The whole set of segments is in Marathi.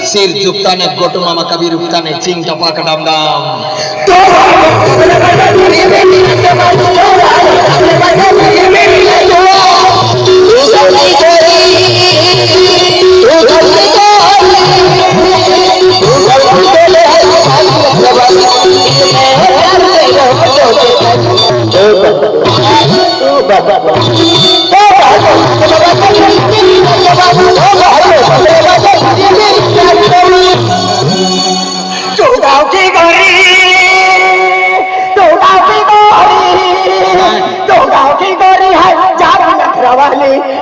सिर झुकता ने गोटू मामा कभी रुकता ने चिंग टपाक डाम डाम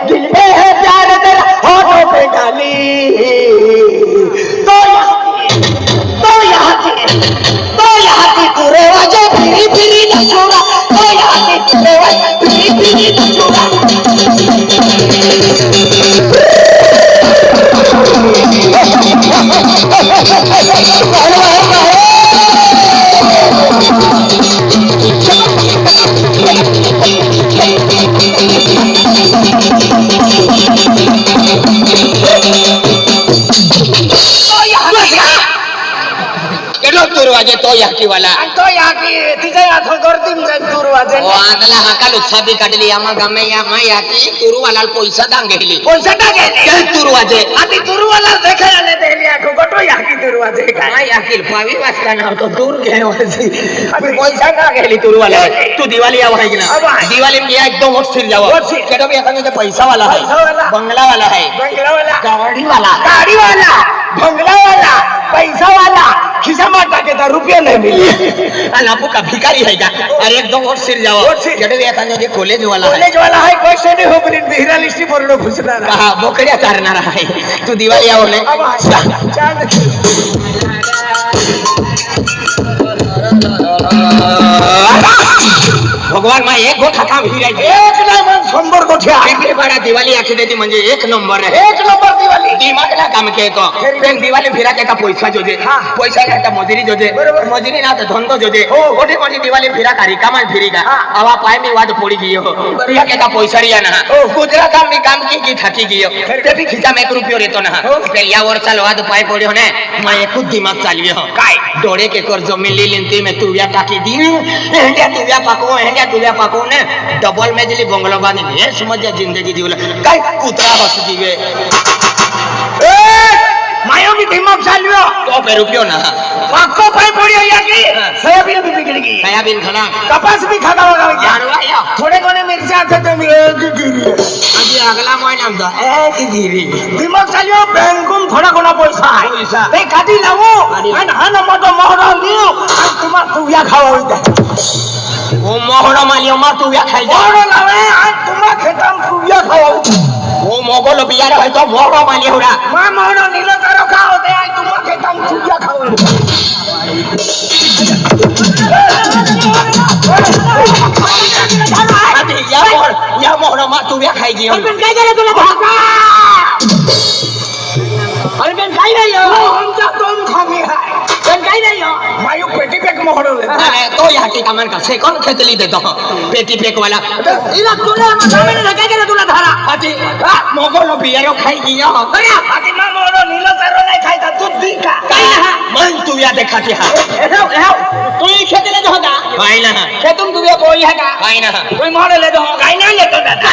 दिल में है प्यार तेरा होठों पे डाली तो यहाँ की तू रेवाजे फिरी फिरी न छोड़ा तो यहाँ की तू रेवाजे फिरी फिरी न छोड़ा तुरवाजे तो याकी वाला तो याकी तिच्या हातून करती म्हणजे तुरवाजे ओ आंधला हाकाल उत्सादी काढली आम्हा गामे या मा याकी तुरवाला पैसा दांगेली पैसा टाकेले काय तुरवाजे आधी तुरवाला देखायला देली आखो गटो याकी तुरवाजे काय मा याकी पावी वासला ना तो दूर घेवायची अभी पैसा का गेली तुरवाला तू दिवाळी आवायची ना दिवाळी में एकदम वोट फिर जाओ केडो भी एखादा पैसा वाला है बंगला वाला है गाड़ी वाला बंगला वाला पैसा वाला खिसा मार टाके तो रुपया नहीं मिले आपको का भिखारी है क्या अरे एकदम वोट सिर जाओ केडो भी एखादा जे कॉलेज वाला है पैसे नहीं हो पण बिहरा लिस्टी पडलो घुसणार हा बोकड्या चारणार आहे तू दिवाळी आवले भगवान मा एक गोठ खा भिरायचे एक नाही पण 100 गोठ्या इकडे बडा दिवाळी आखी देती म्हणजे एक नंबर आहे एक नंबर दिवाळी दिमागला काम केतो पेन दिवाळी फिरा के का पैसा जोजे पैसा का मजुरी जोजे मजुरी ना तो धंधो जोजे गोठी गोठी दिवाळी फिरा का रिकामा फिरीगा आवा पाय में वाद फोड़ी गियो रिया के का पैसा रिया ना गुजरात में काम की थाकी गियो ते भी खिचा में 1 रुपया रेतो ना पे या वर्षाल वाद पाय पड्यो ने मैं एक दिमाग चालवियो काय डोळे के कर्ज मिली लिंती में तू या टाकी दी हेंड्या तुव्या पाको ने डबल मेजली बंगलो बांधी हे समझ जिंदगी जीवला काय कुत्रा हस जीवे मायो की दिमाग चालवियो तो पे रुपयो ना पाको पाय पडियो याकी सोयाबीन भी बिगड़ गई सोयाबीन खाना कपास भी खाता होगा जानवा या थोड़े कोने मिर्ची आते तो मी एक गिरी अभी अगला महीना में एक गिरी दिमाग चालवियो बैंकुन थोड़ा कोना पैसा ते काटी लावो आणि हा नंबर तो मोहरा लियो आणि तुम्हा तुव्या खावा वो मोहरा मालियो मा तुव्या खाई जा मोहरा लावे आणि तुम्हा खेताम तुव्या खावा वो मोगल बियार है तो मोहरा मालियो रा मा मोहरा नीलो करो खा होते आणि तुम्हा खेताम तुव्या खावा अभी या मोहरा मा तुव्या खाई गियो पण काय केलं तुला भाका अरे पण काय नाही आमचा कोण खामी आहे पण काय नाही मायू पेटी पेक मोहरले तो या की कामन का से कौन खेतली देतो पेटी पेक वाला इला तुला सामने काय केलं तुला धारा अति मोगल बियारो खाई गियो अरे अति मा मोहर नीलो चारो नाही खायचा दूध दी का काय ना मन तुव्या देखाती हा तू खेतले होता काय ना खेतून तुव्या कोई है का काय ना कोई मोहर ले दो काय नाही लेतो दादा